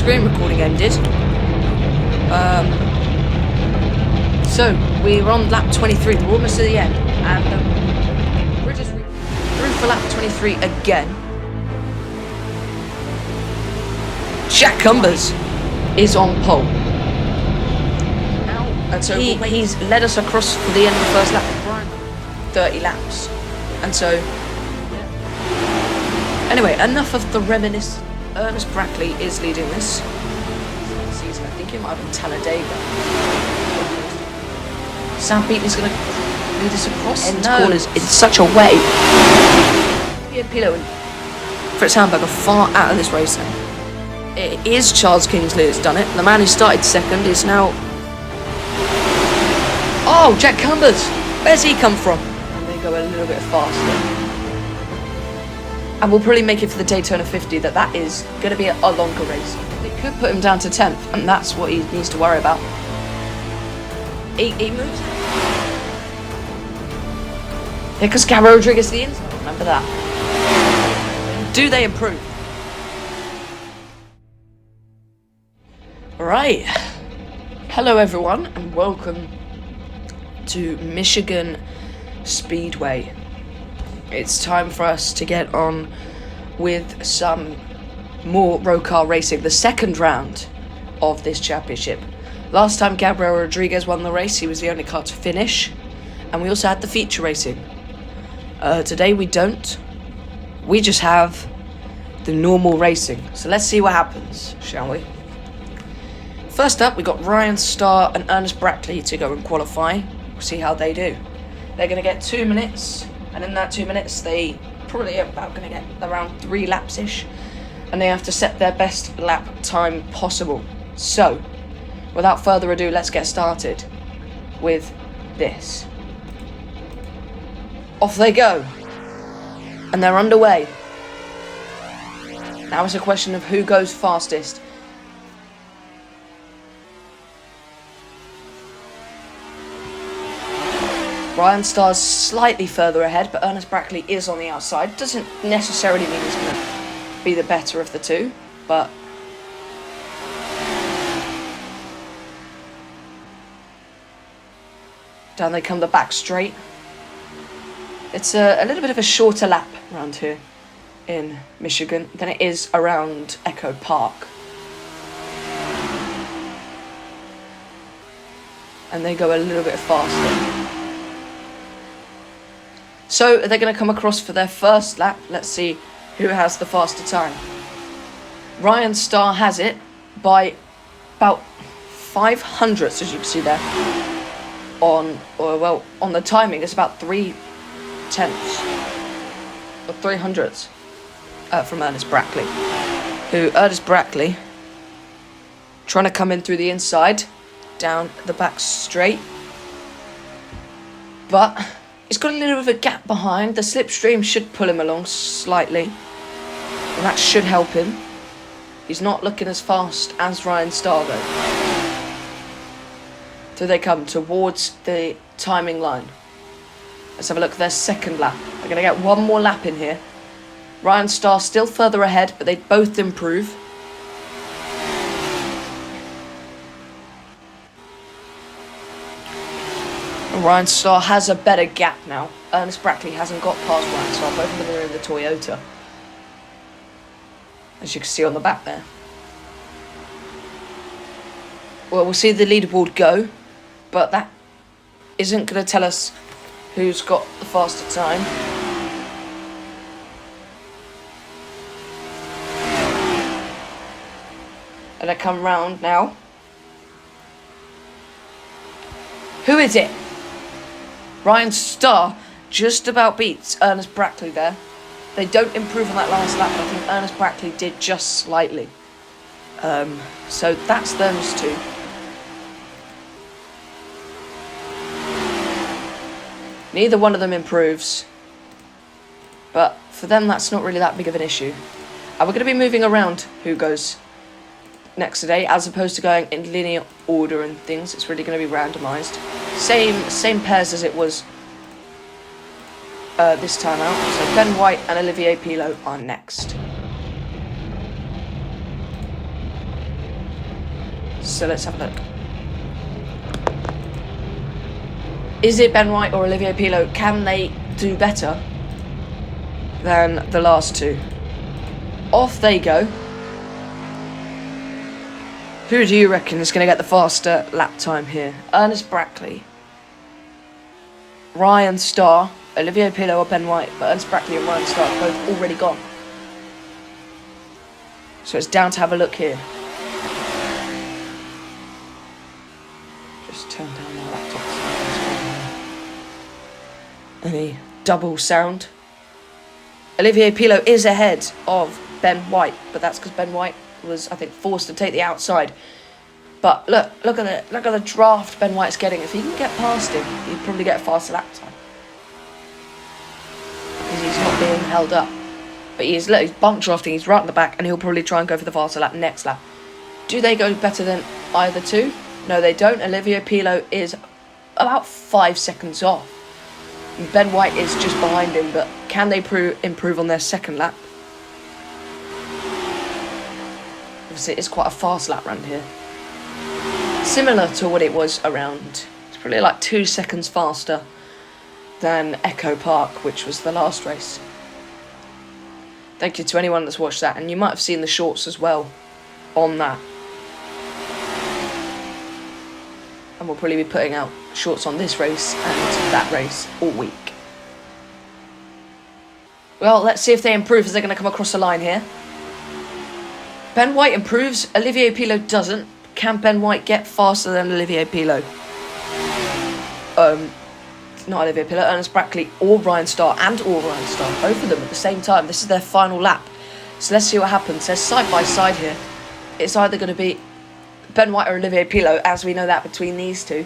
screen recording ended. So we're on lap 23. We're almost at the end, and we're just through for lap 23 again. Jack Cumbers is on pole, and so he's led us across for the end of the first lap. 30 laps, and so anyway, enough of the reminiscence. Ernest Brackley is leading this season. I think it might have been Talladega. Sam Beatley's going to lead us across end corners in such a way. Pilo and Fritz Hamburg are far out of this race now. It is Charles Kingsley that's done it. The man who started second is now... Oh, Jack Cumbers! Where's he come from? And they go a little bit faster. And we'll probably make it for the Daytona 50 that is going to be a longer race. It could put him down to 10th, and that's what he needs to worry about. He moves. Here comes Gabriel Rodriguez to the inside. Remember that. Do they improve? Alright. Hello everyone, and welcome to Michigan Speedway. It's time for us to get on with some more Rocar racing, the second round of this championship. Last time Gabriel Rodriguez won the race, he was the only car to finish, and we also had the feature racing. Today we don't. We just have the normal racing. So let's see what happens, shall we? First up, we got Ryan Starr and Ernest Brackley to go and qualify. We'll see how they do. They're going to get 2 minutes. And in that 2 minutes, they probably are about going to get around 3 laps-ish. And they have to set their best lap time possible. So, without further ado, let's get started with this. Off they go. And they're underway. Now it's a question of who goes fastest. Ryan Starr's slightly further ahead, but Ernest Brackley is on the outside. Doesn't necessarily mean he's going to be the better of the two, but... Down they come the back straight. It's a little bit of a shorter lap around here in Michigan than it is around Echo Park. And they go a little bit faster. So they're going to come across for their first lap. Let's see who has the faster time. Ryan Starr has it by about 500ths, as you can see there. On the timing, it's about 3/10 or 300ths from Ernest Brackley. Ernest Brackley trying to come in through the inside, down the back straight, but he's got a little bit of a gap behind. The slipstream should pull him along slightly, and that should help him. He's not looking as fast as Ryan Starr though. So they come towards the timing line. Let's have a look at their second lap. They're going to get one more lap in here. Ryan Starr still further ahead, but they both improve. Ryan Starr has a better gap now. Ernest Brackley hasn't got past Ryan Starr. Both of them are in the Toyota, as you can see on the back there. Well, we'll see the leaderboard go, but that isn't going to tell us who's got the faster time. And I come round now. Who is it? Ryan Starr just about beats Ernest Brackley there. They don't improve on that last lap, but I think Ernest Brackley did just slightly. So that's those two. Neither one of them improves, but for them that's not really that big of an issue. And we're going to be moving around who goes next today, as opposed to going in linear order and things. It's really going to be randomised. Same pairs as it was this time out. So Ben White and Olivier Pilot are next. So let's have a look. Is it Ben White or Olivier Pilot? Can they do better than the last two? Off they go. Who do you reckon is going to get the faster lap time here? Ernest Brackley, Ryan Starr, Olivier Pilot or Ben White? But Ernest Brackley and Ryan Starr are both already gone. So it's down to have a look here. Just turn down my laptop. Any double sound. Olivier Pilot is ahead of Ben White, but that's because Ben White was, I think, forced to take the outside. But look at the draft Ben White's getting. If he can get past him, he'd probably get a faster lap time because he's not being held up. But he's bump drafting. He's right in the back, and he'll probably try and go for the faster lap next lap. Do they go better than either two? No, they don't. Olivier Pilot is about 5 seconds off. Ben White is just behind him, but can they improve on their second lap? Obviously, it's quite a fast lap round here. Similar to what it was around. It's probably like 2 seconds faster than Echo Park, which was the last race. Thank you to anyone that's watched that, and you might have seen the shorts as well on that. And we'll probably be putting out shorts on this race and that race all week. Well, let's see if they improve as they're going to come across the line here. Ben White improves, Olivier Pilot doesn't. Can Ben White get faster than Olivier Pilot? Not Olivier Pilot, Ernest Brackley or Ryan Starr, both of them at the same time. This is their final lap. So let's see what happens. They're side by side here. It's either going to be Ben White or Olivier Pilot, as we know that between these two.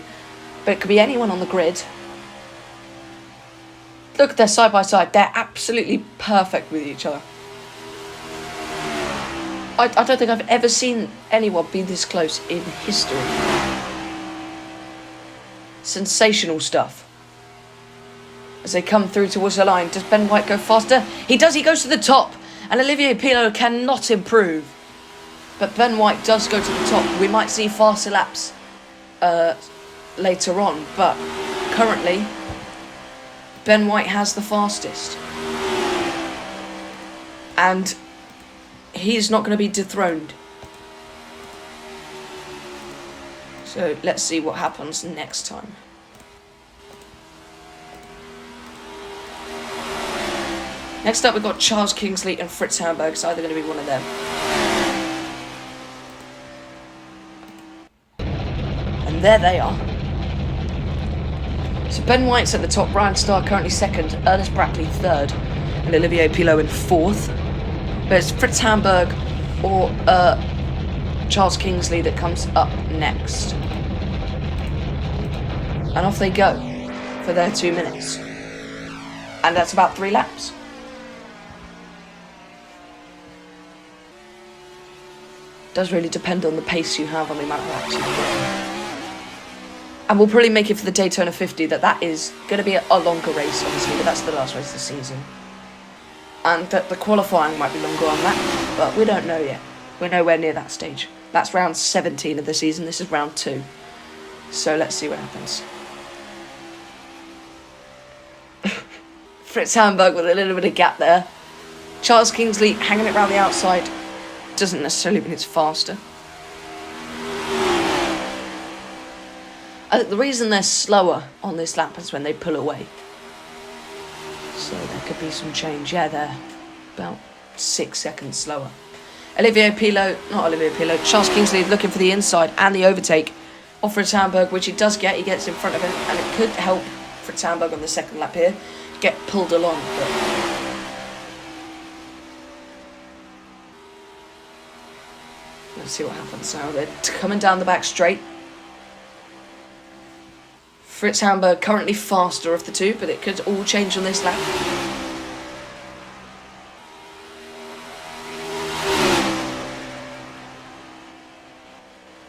But it could be anyone on the grid. Look, they're side by side. They're absolutely perfect with each other. I don't think I've ever seen anyone be this close in history. Sensational stuff. As they come through towards the line, does Ben White go faster? He does, he goes to the top. And Olivier Pilot cannot improve. But Ben White does go to the top. We might see faster laps later on. But currently, Ben White has the fastest. And he's not going to be dethroned. So let's see what happens next time. Next up, we've got Charles Kingsley and Fritz Hamburg. It's either going to be one of them. And there they are. So Ben White's at the top, Ryan Starr currently second, Ernest Brackley third, and Olivier Pilot in fourth. But it's Fritz Hamburg or Charles Kingsley that comes up next. And off they go for their 2 minutes. And that's about 3 laps. Does really depend on the pace you have on the amount of laps you get. And we'll probably make it for the Daytona 50 that is going to be a longer race, obviously, but that's the last race of the season. And that the qualifying might be longer on that, but we don't know yet. We're nowhere near that stage. That's round 17 of the season. This is round 2. So let's see what happens. Fritz Hamburg with a little bit of gap there. Charles Kingsley hanging it around the outside. Doesn't necessarily mean it's faster. I think the reason they're slower on this lap is when they pull away. So there could be some change. Yeah, they're about 6 seconds slower. Charles Kingsley looking for the inside and the overtake of Fritz Hamburg, which he does get. He gets in front of him, and it could help Fritz Hamburg on the second lap here get pulled along. But let's see what happens now. They're coming down the back straight. Fritz Hamburg currently faster of the two, but it could all change on this lap.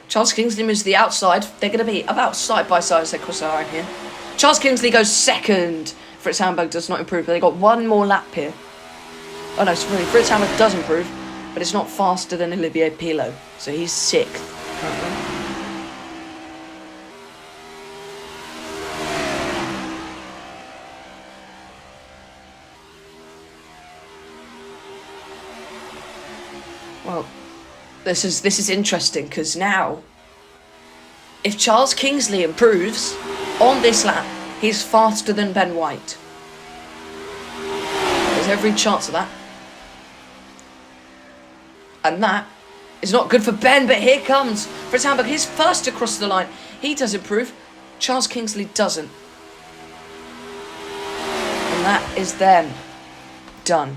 Charles Kingsley moves to the outside. They're going to be about side by side as they cross the line here. Charles Kingsley goes second. Fritz Hamburg does not improve, but they got one more lap here. Oh no, sorry, Fritz Hamburg does improve, but it's not faster than Olivier Pilot, so he's 6th currently. This is interesting, because now, if Charles Kingsley improves on this lap, he's faster than Ben White. There's every chance of that. And that is not good for Ben, but here comes Fritz Hamburg. He's first across the line. He does improve. Charles Kingsley doesn't. And that is them done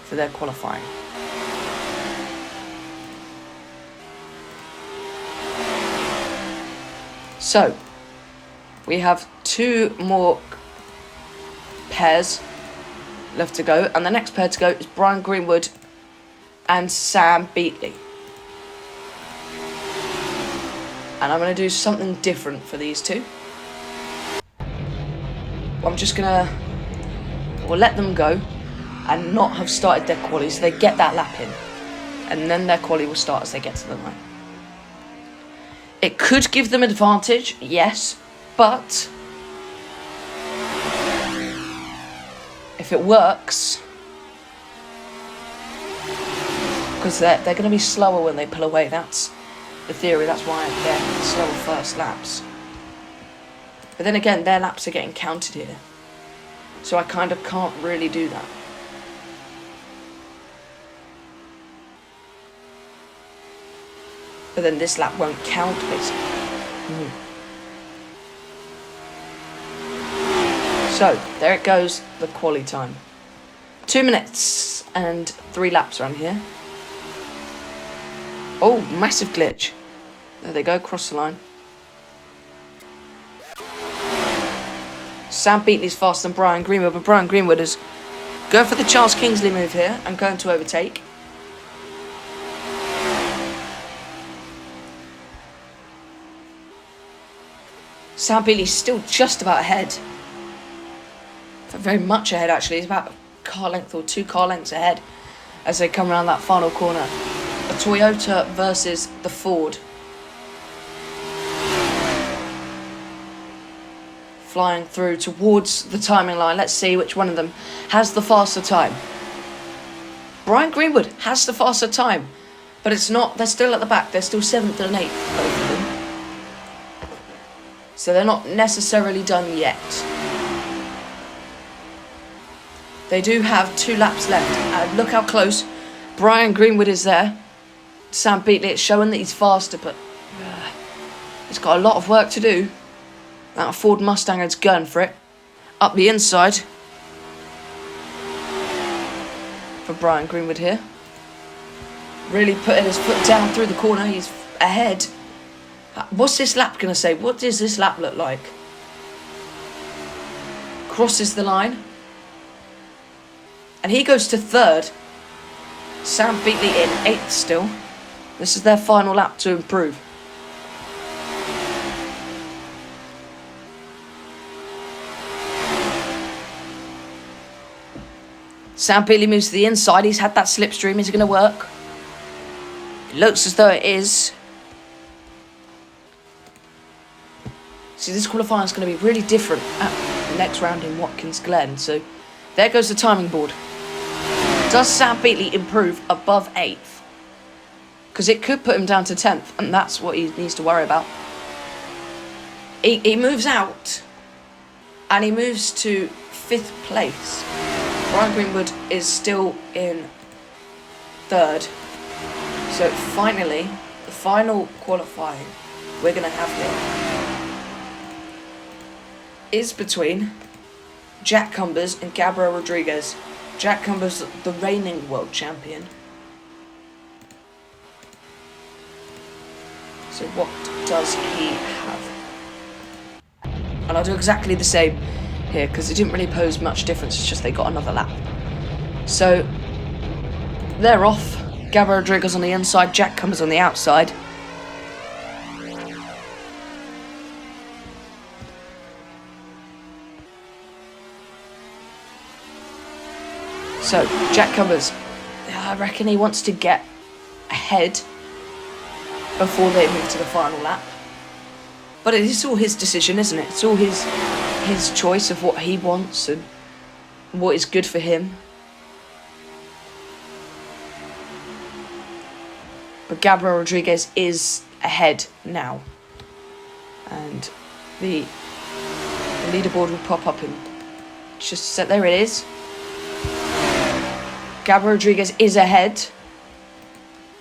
for their qualifying. So, we have 2 more pairs left to go, and the next pair to go is Brian Greenwood and Sam Beatley. And I'm going to do something different for these two. I'm just going to... we'll let them go and not have started their quali, so they get that lap in. And then their quali will start as they get to the line. It could give them advantage, yes, but if it works, because they're going to be slower when they pull away, that's the theory, that's why they're slower first laps. But then again, their laps are getting counted here, so I kind of can't really do that. But then this lap won't count, basically. So, there it goes, the quali time. 2 minutes and 3 laps around here. Oh, massive glitch. There they go, across the line. Sam Beatley's faster than Brian Greenwood, but Brian Greenwood is going for the Charles Kingsley move here and going to overtake. Sam Beatley's still just about ahead. Very much ahead, actually. He's about a car length or 2 car lengths ahead as they come around that final corner. A Toyota versus the Ford. Flying through towards the timing line. Let's see which one of them has the faster time. Brian Greenwood has the faster time, but it's not. They're still at the back. They're still 7th and 8th, both of them. So they're not necessarily done yet. They do have 2 laps left. And look how close Brian Greenwood is there. Sam Beatley, it's showing that he's faster, but he's got a lot of work to do. That Ford Mustang is going for it. Up the inside for Brian Greenwood here. Really putting his foot down through the corner. He's ahead. What's this lap going to say? What does this lap look like? Crosses the line. And he goes to 3rd. Sam Beatley in 8th still. This is their final lap to improve. Sam Beatley moves to the inside. He's had that slipstream. Is it going to work? It looks as though it is. See, this qualifying is going to be really different at the next round in Watkins Glen. So, there goes the timing board. Does Sam Beatley improve above 8th? Because it could put him down to 10th, and that's what he needs to worry about. He moves out, and he moves to 5th place. Brian Greenwood is still in 3rd. So finally, the final qualifying we're going to have here is between Jack Cumbers and Gabriel Rodriguez. Jack Cumbers, the reigning world champion. So what does he have? And I'll do exactly the same here, because it didn't really pose much difference. It's just they got another lap. So they're off. Gabriel Rodriguez on the inside, Jack Cumbers on the outside. So, Jack Cumbers, I reckon he wants to get ahead before they move to the final lap. But it is all his decision, isn't it? It's all his choice of what he wants and what is good for him. But Gabriel Rodriguez is ahead now. And the leaderboard will pop up in just a sec. There it is. Gabriel Rodriguez is ahead.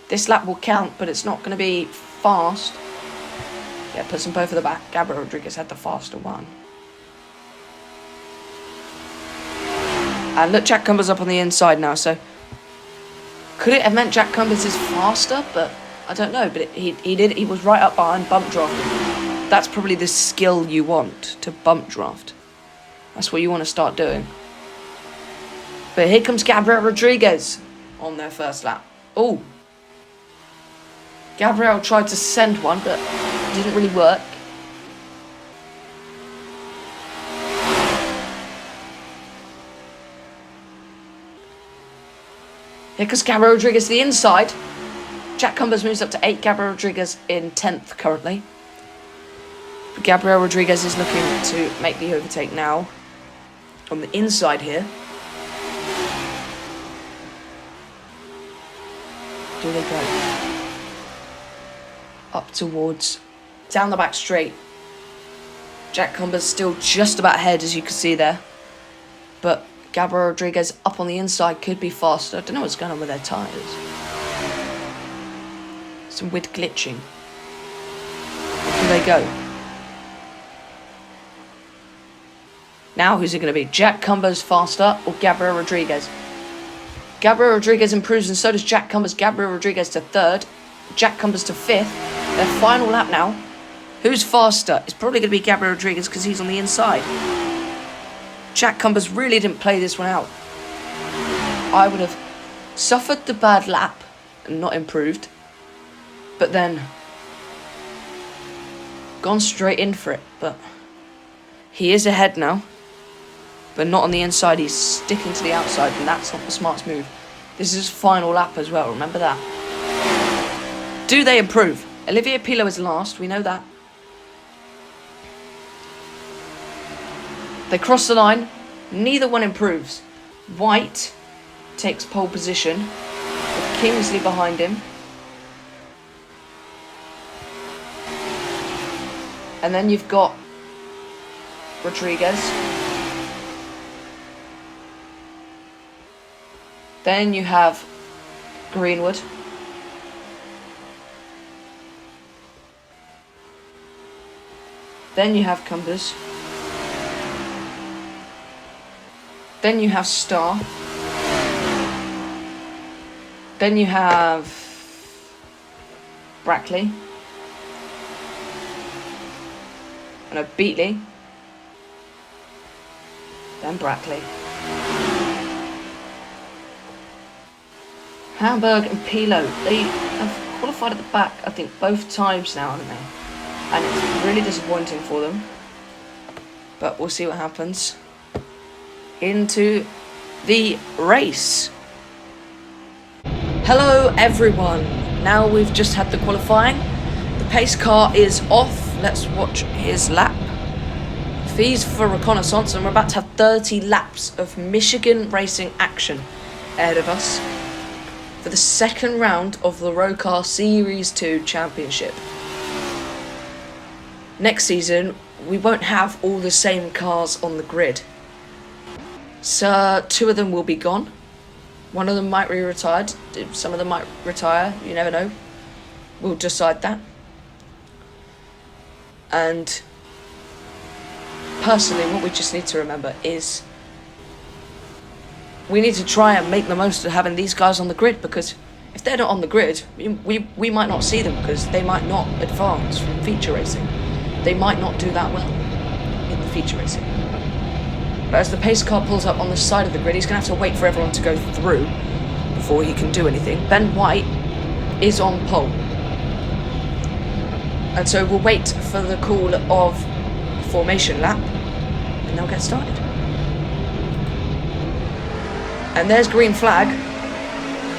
This lap will count, but it's not going to be fast. Yeah, puts them both at the back. Gabriel Rodriguez had the faster one. And look, Jack Cumbers up on the inside now, so could it have meant Jack Cumbers is faster? But I don't know, but he was right up behind bump drafting. That's probably the skill you want, to bump draft. That's what you want to start doing. But here comes Gabriel Rodriguez on their first lap. Oh. Gabriel tried to send one, but it didn't really work. Here comes Gabriel Rodriguez to the inside. Jack Cumbers moves up to 8. Gabriel Rodriguez in 10th currently. But Gabriel Rodriguez is looking to make the overtake now. On the inside here. Do they go? Up towards, down the back straight. Jack Cumbers still just about ahead, as you can see there. But Gabriel Rodriguez up on the inside could be faster. I don't know what's going on with their tyres. Some weird glitching. Where do they go? Now who's it going to be? Jack Cumbers faster or Gabriel Rodriguez? Gabriel Rodriguez improves and so does Jack Cumbers. Gabriel Rodriguez to 3rd. Jack Cumbers to 5th. Their final lap now. Who's faster? It's probably going to be Gabriel Rodriguez because he's on the inside. Jack Cumbers really didn't play this one out. I would have suffered the bad lap and not improved. But then gone straight in for it. But he is ahead now. But not on the inside. He's sticking to the outside and that's not the smartest move. This is his final lap as well. Remember that. Do they improve? Olivier Pilot is last. We know that. They cross the line. Neither one improves. White takes pole position with Kingsley behind him. And then you've got Rodriguez. Then you have Greenwood. Then you have Cumbers. Then you have Star. Then you have Brackley. And a Beatley. Then Brackley. Hamburg and Pilot, they have qualified at the back, I think, both times now, haven't they? And it's really disappointing for them. But we'll see what happens. Into the race. Hello, everyone. Now we've just had the qualifying. The pace car is off. Let's watch his lap. Fees for reconnaissance, and we're about to have 30 laps of Michigan racing action ahead of us for the second round of the Rocar Series 2 Championship. Next season, we won't have all the same cars on the grid. So 2 of them will be gone. One of them might be retired. Some of them might retire. You never know. We'll decide that. And personally, what we just need to remember is we need to try and make the most of having these guys on the grid, because if they're not on the grid, we might not see them because they might not advance from feature racing. They might not do that well in the feature racing. But as the pace car pulls up on the side of the grid, he's going to have to wait for everyone to go through before he can do anything. Ben White is on pole. And so we'll wait for the call of formation lap and they'll get started. And there's green flag.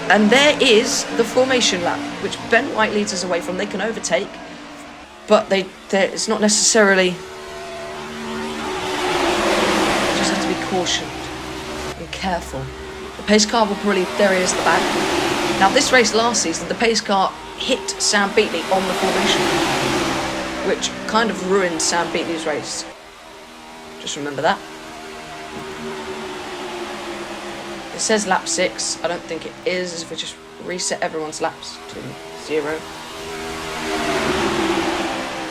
And there is the formation lap, which Ben White leads us away from. They can overtake, but it's not necessarily... just have to be cautioned and careful. The pace car will probably... there he is at the back. Now this race last season, the pace car hit Sam Beatley on the formation, which kind of ruined Sam Beatley's race. Just remember that. It says lap 6. I don't think it is, if we just reset everyone's laps to 0.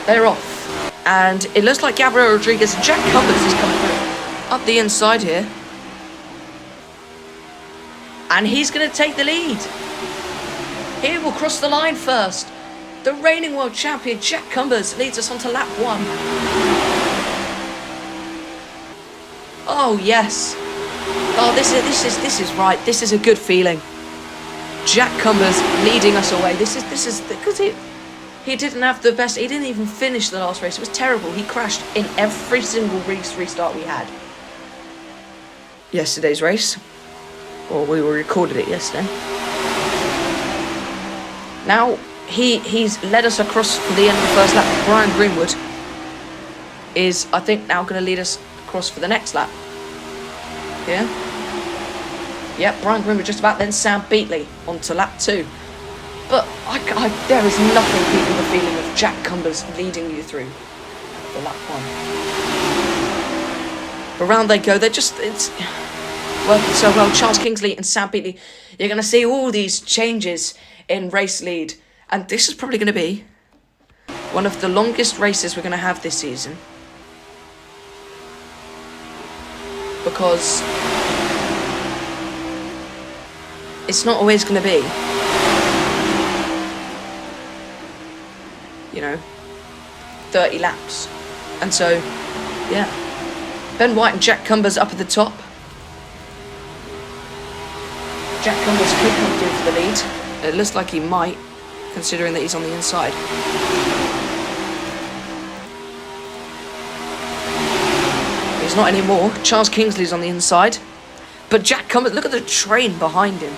They're off. And it looks like Gabriel Rodriguez and Jack Cumbers is coming through up the inside here. And he's going to take the lead. He will cross the line first. The reigning world champion Jack Cumbers leads us onto lap 1. Oh yes. Oh, this is right. This is a good feeling. Jack Cumbers leading us away. This is because he didn't have the best. He didn't even finish the last race. It was terrible. He crashed in every single race restart we had. Yesterday's race. Or we recorded it yesterday. Now he's led us across for the end of the first lap. Brian Greenwood is, I think, now going to lead us across for the next lap. Yeah. Yep, Brian Greenwood just about, then Sam Beatley onto lap 2. But there is nothing beating the feeling of Jack Cumbers leading you through for lap 1. Around they go. It's working so well. Charles Kingsley and Sam Beatley. You're going to see all these changes in race lead. And this is probably going to be one of the longest races we're going to have this season. Because it's not always going to be, 30 laps. And so, yeah. Ben White and Jack Cumbers up at the top. Jack Cumbers could come through for the lead. It looks like he might, considering that he's on the inside. He's not anymore. Charles Kingsley's on the inside. But Jack Cumbers, look at the train behind him.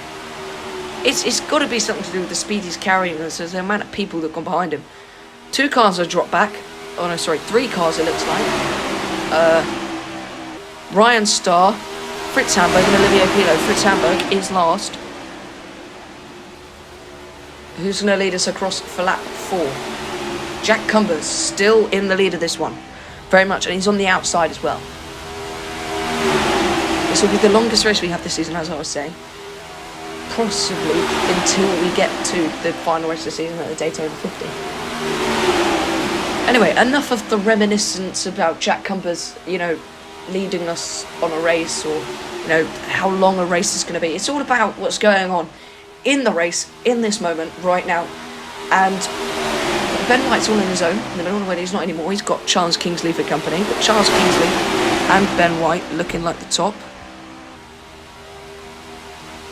It's got to be something to do with the speed he's carrying. There's the amount of people that have gone behind him. 2 cars are dropped back. Oh no, sorry, 3 cars it looks like. Ryan Starr, Fritz Hamburg and Olivier Pilot. Fritz Hamburg is last. Who's going to lead us across for lap 4? Jack Cumbers still in the lead of this one. Very much, and he's on the outside as well. This will be the longest race we have this season, as I was saying. Possibly until we get to the final race of the season at the Daytona 50. Anyway, enough of the reminiscence about Jack Cumbers, leading us on a race, or, how long a race is going to be. It's all about what's going on in the race, in this moment, right now. And Ben White's all in his own in the middle, when he's not anymore. He's got Charles Kingsley for company, but Charles Kingsley and Ben White looking like the top.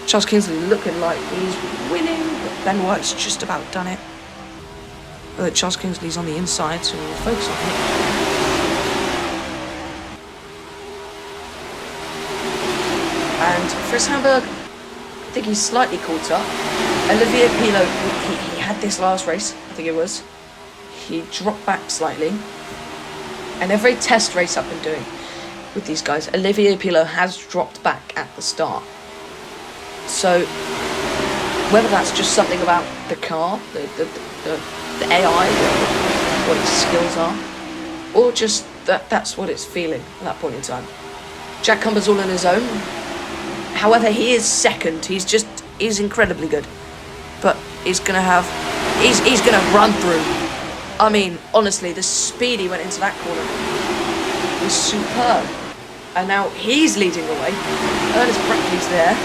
Charles Kingsley looking like he's winning, but Ben White's just about done it. Charles Kingsley's on the inside, so we'll focus on him. And Fritz Hamburg, I think he's slightly caught up. Olivier Pilot, he had this last race, I think it was. He dropped back slightly. And every test race I've been doing with these guys, Olivier Pilot has dropped back at the start. So, whether that's just something about the car, the AI, what its skills are, or just that's what it's feeling at that point in time. Jack Cumbers all on his own. However, he is second. He's incredibly good, but he's gonna run through. I mean, honestly, the speed he went into that corner was superb. And now he's leading the way. Ernest Brackley's there.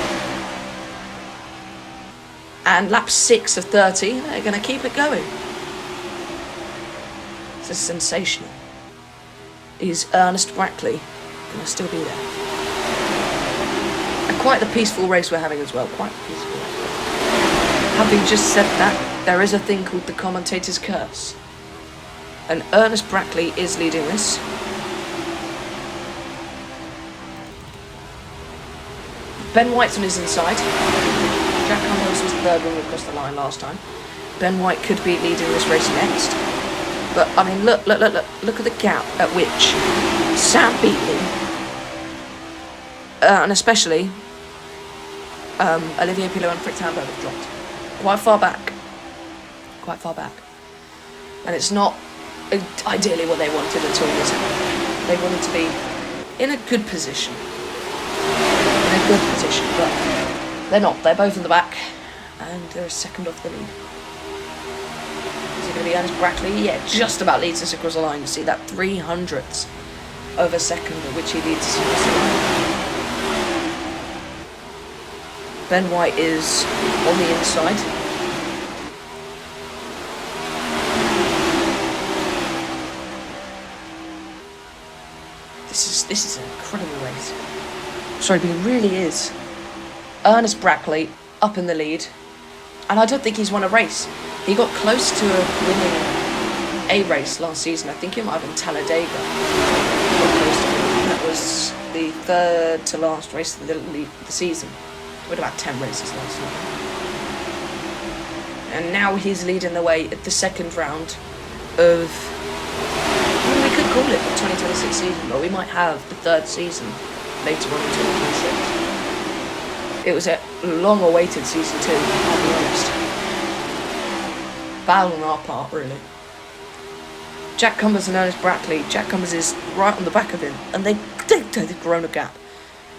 And lap 6 of 30, they're going to keep it going. This is sensational. Is Ernest Brackley going to still be there? And quite the peaceful race we're having as well. Quite peaceful. Having just said that, there is a thing called the commentator's curse. And Ernest Brackley is leading this. Ben White's on his inside. Jack Cumbers was third when we crossed the line last time. Ben White could be leading this race next. But, I mean, look at the gap at which Sam Beatley, and especially Olivier Pilot and Fritz Hamburg have dropped. Quite far back. quite far back. And it's not ideally what they wanted at all, is it? They wanted to be in a good position. But they're not. They're both in the back, and they're a second off the lead. Is it going to be Ernest Brackley? Yeah, just about leads us across the line. You see that 300ths of a second at which he leads us across the line. Ben White is on the inside. This is an incredible race. Sorry, but it really is. Ernest Brackley up in the lead, and I don't think he's won a race. He got close to winning a race last season. I think it might have been Talladega. That was the third to last race of the season. We had about 10 races last year. And now he's leading the way at the second round of, well, we could call it the 2026 season, but we might have the third season later on in 2026. It was a long-awaited season 2, I'll be honest. Bad on our part, really. Jack Cumbers and Ernest Brackley. Jack Cumbers is right on the back of him, and they've grown a gap.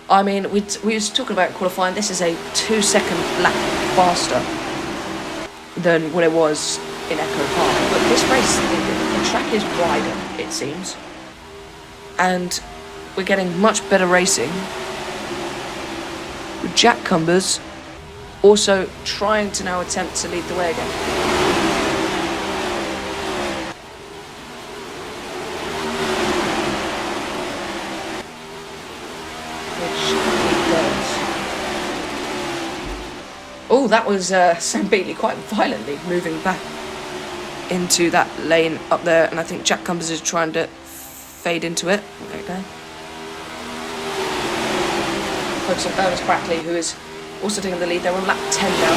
I mean, we was talking about qualifying. This is a 2-second lap faster than what it was in Echo Park. But this race, the track is wider, it seems, and we're getting much better racing. With Jack Cumbers also trying to now attempt to lead the way again. Oh, that was Sam Beatley quite violently moving back into that lane up there, and I think Jack Cumbers is trying to fade into it. There we go. Focus on Ernest Brackley, who is also taking the lead. They're on lap 10 now.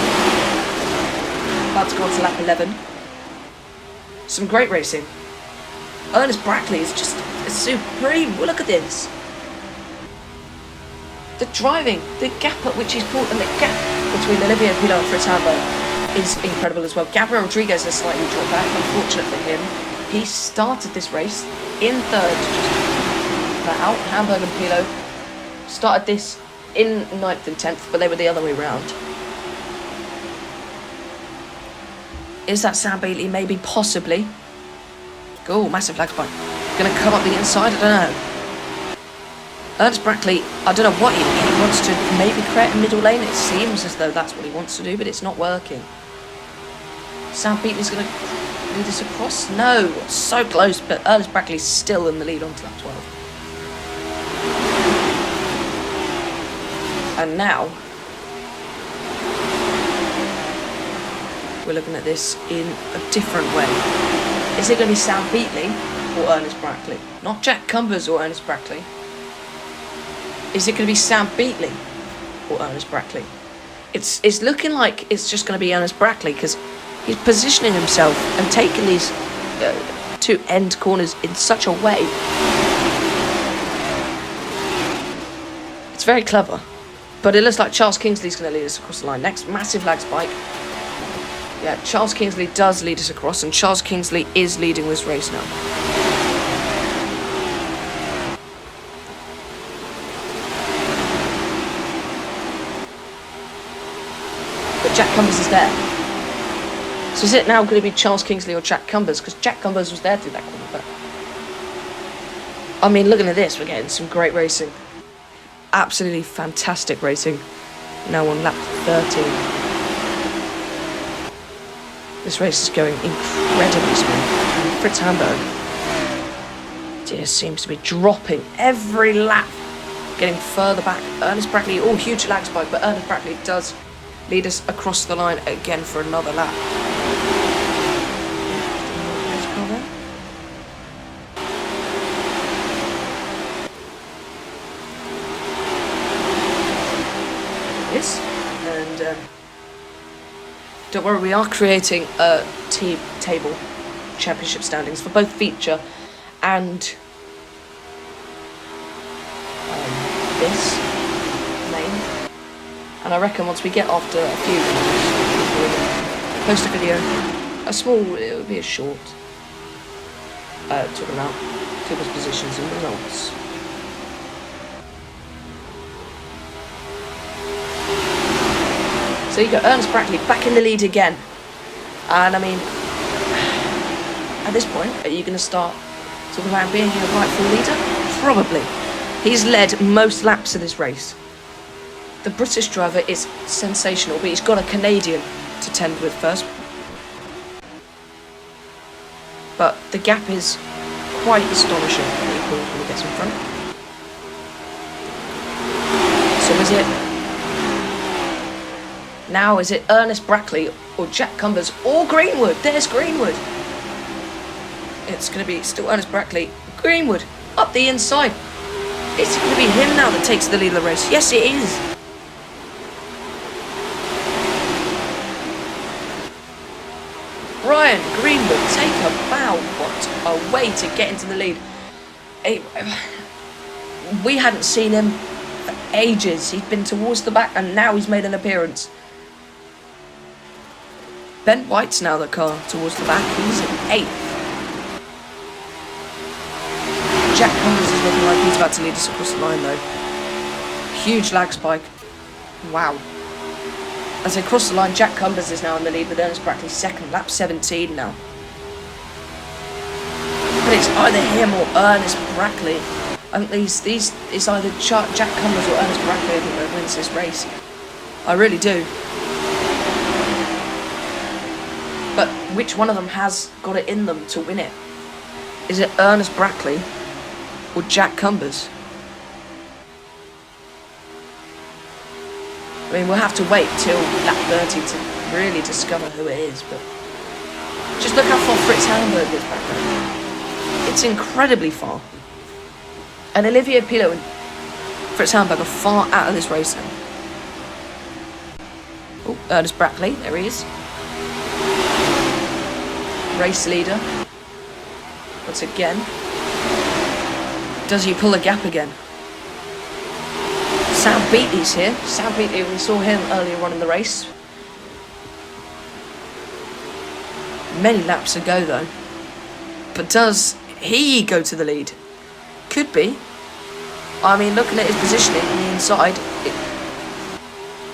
About to go on to lap 11. Some great racing. Ernest Brackley is just supreme. Well, look at this. The driving, the gap at which he's brought, and the gap between Olivier Pilar and Fritz Hamburg is incredible as well. Gabriel Rodriguez has slightly dropped back, unfortunate for him. He started this race in third, just out. Hamburg and Pilar started this in 9th and 10th, but they were the other way round. Is that Sam Beatley? Maybe, possibly. Oh, massive lag spike. Gonna come up the inside, I don't know. Ernest Brackley, I don't know what he wants to maybe create a middle lane. It seems as though that's what he wants to do, but it's not working. Sam Beatley's going to lead us across. No, so close, but Ernest Brackley's still in the lead onto that 12. And now, we're looking at this in a different way. Is it going to be Sam Beatley or Ernest Brackley? Not Jack Cumbers or Ernest Brackley. Is it going to be Sam Beatley or Ernest Brackley? It's looking like it's just going to be Ernest Brackley, because he's positioning himself and taking these two end corners in such a way. It's very clever. But it looks like Charles Kingsley's going to lead us across the line. Next, massive lag spike. Yeah, Charles Kingsley does lead us across, and Charles Kingsley is leading this race now. But Jack Cumbers is there. So is it now going to be Charles Kingsley or Jack Cumbers? Because Jack Cumbers was there through that corner. But I mean, looking at this, we're getting some great racing. Absolutely fantastic racing. Now on lap 13. This race is going incredibly smooth. And Fritz Hamburg just seems to be dropping every lap, getting further back. Ernest Brackley, oh, huge lag spike, but Ernest Brackley does lead us across the line again for another lap. Yes, and don't worry, we are creating a team table championship standings for both feature and this main. And I reckon once we get after a few, we'll post a video it would be a short. Talking about people's positions and results. So you go, Ernest Brackley back in the lead again. And I mean, at this point, are you going to start talking about being a rightful leader? Probably. He's led most laps of this race. The British driver is sensational, but he's got a Canadian to tend with first. But the gap is quite astonishing when he gets in front. So is it Ernest Brackley or Jack Cumbers or Greenwood? There's Greenwood. It's going to be still Ernest Brackley. Greenwood up the inside. Is it going to be him now that takes the lead of the race? Yes, it is. Ryan Greenwood, take a bow. What a way to get into the lead. We hadn't seen him for ages. He'd been towards the back and now he's made an appearance. Ben White's now the car towards the back. He's in 8th. Jack Cumbers is looking like he's about to lead us across the line though. Huge lag spike. Wow. As they cross the line, Jack Cumbers is now in the lead with Ernest Brackley second, lap 17 now. But it's either him or Ernest Brackley. I think it's either Jack Cumbers or Ernest Brackley I think that wins this race. I really do. But which one of them has got it in them to win it? Is it Ernest Brackley or Jack Cumbers? I mean, we'll have to wait till lap 30 to really discover who it is, but just look how far Fritz Hamburg is back there. It's incredibly far. And Olivier Pilot and Fritz Hamburg are far out of this race now. Oh, Ernest Brackley, there he is. Race leader. Once again. Does he pull a gap again? Sam Beatley's here. Sam Beatley, we saw him earlier on in the race. Many laps ago though. But does he go to the lead? Could be. I mean, looking at his positioning on the inside, it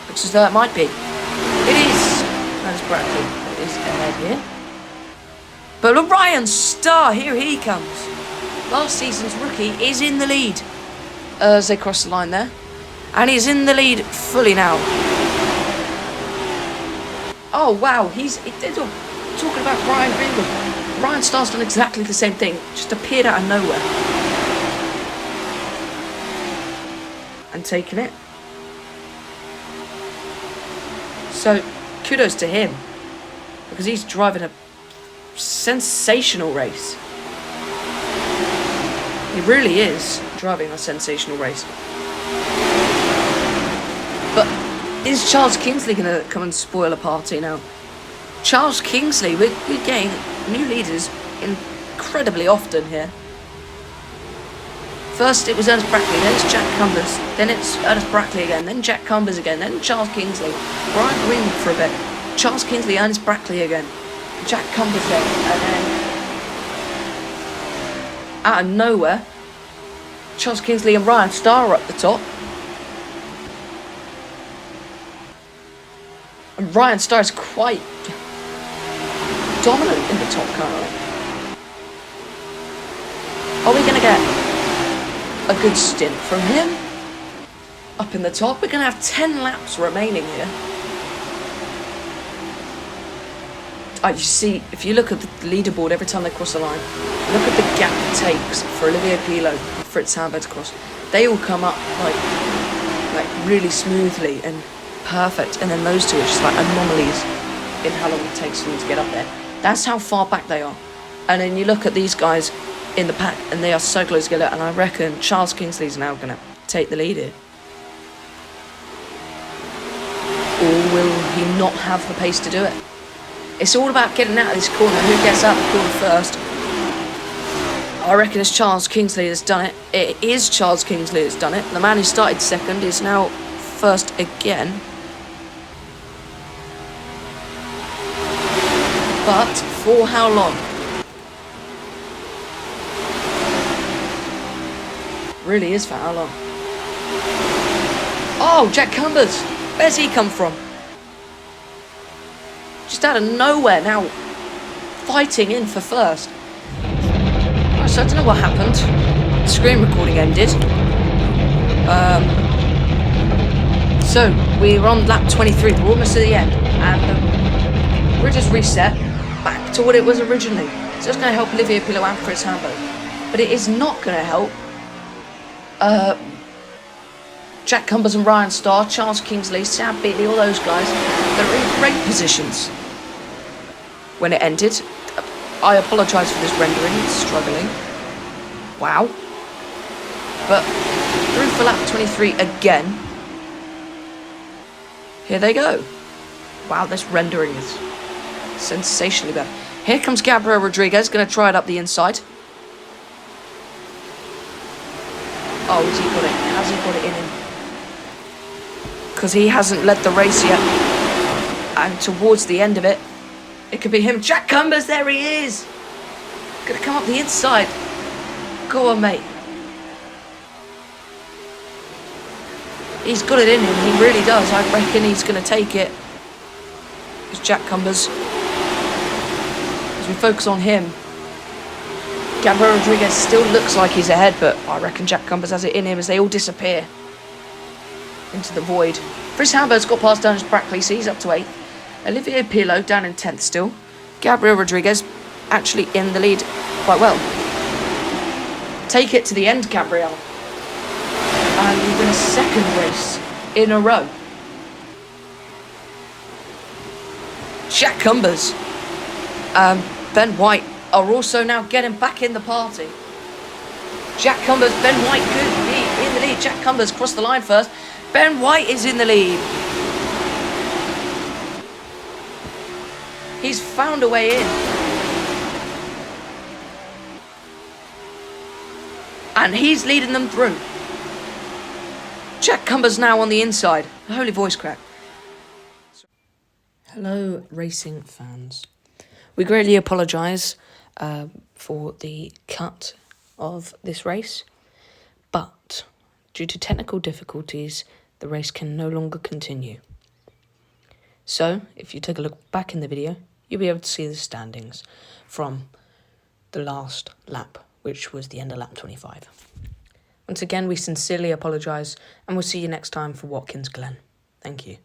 looks as though it might be. It is. Ernest Brackley is ahead here. But Ryan Starr, here he comes. Last season's rookie is in the lead. As they cross the line there. And he's in the lead fully now. Oh wow, they're talking about Ryan Greenwood. Ryan Starr's done exactly the same thing, just appeared out of nowhere. And taken it. So, kudos to him. Because he's driving a sensational race. He really is driving a sensational race. But is Charles Kingsley going to come and spoil a party now? Charles Kingsley, we're getting new leaders incredibly often here. First it was Ernest Brackley, then it's Jack Cumbers, then it's Ernest Brackley again, then Jack Cumbers again, then Charles Kingsley, Brian Greenwood for a bit, Charles Kingsley, Ernest Brackley again, Jack Cumbers again, and then out of nowhere, Charles Kingsley and Ryan Starr are up the top. And Ryan Starr is quite dominant in the top currently. Are we going to get a good stint from him? Up in the top, we're going to have 10 laps remaining here. You see, if you look at the leaderboard every time they cross the line, look at the gap it takes for Olivier Pilot and Fritz Hamburg to cross. They all come up like really smoothly and perfect, and then those two are just like anomalies in how long it takes for them to get up there. That's how far back they are. And then you look at these guys in the pack and they are so close together, and I reckon Charles Kingsley's now going to take the lead here. Or will he not have the pace to do it? It's all about getting out of this corner. Who gets out of the corner first? I reckon it's Charles Kingsley that's done it. It is Charles Kingsley that's done it. The man who started second is now first again. But For how long? Really is for how long? Oh, Jack Cumbers! Where's he come from? Just out of nowhere now, fighting in for first. Right, so I don't know what happened. The screen recording ended. So we're on lap 23. We're almost at the end, and we're just reset back to what it was originally. So it's going to help Olivier Pilot and Chris Hambo, but it is not going to help Jack Cumbers and Ryan Starr, Charles Kingsley, Sam Beatley, all those guys that are in great positions when it ended. I apologise for this rendering, it's struggling. Wow. But through for lap 23 again. Here they go. Wow, this rendering is sensationally bad. Here comes Gabriel Rodriguez, going to try it up the inside. Oh, has he got it? Has he got it in him? Because he hasn't led the race yet. And towards the end of it, it could be him. Jack Cumbers, there he is! Gonna come up the inside. Go on, mate. He's got it in him, he really does. I reckon he's gonna take it. It's Jack Cumbers. As we focus on him, Gabriel Rodriguez still looks like he's ahead, but I reckon Jack Cumbers has it in him as they all disappear into the void. Chris Hamber's got past Ernest Brackley, so he's up to 8th. Olivier Pirlo down in 10th still. Gabriel Rodriguez actually in the lead quite well. Take it to the end, Gabriel. And you win a second race in a row. Jack Cumbers, Ben White are also now getting back in the party. Jack Cumbers, Ben White good in the lead. Jack Cumbers crossed the line first. Ben White is in the lead. He's found a way in. And he's leading them through. Jack Cumbers now on the inside. Holy voice crack. Hello, racing fans. We greatly apologise for the cut of this race, but due to technical difficulties, the race can no longer continue. So, if you take a look back in the video, you'll be able to see the standings from the last lap, which was the end of lap 25. Once again, we sincerely apologise, and we'll see you next time for Watkins Glen. Thank you.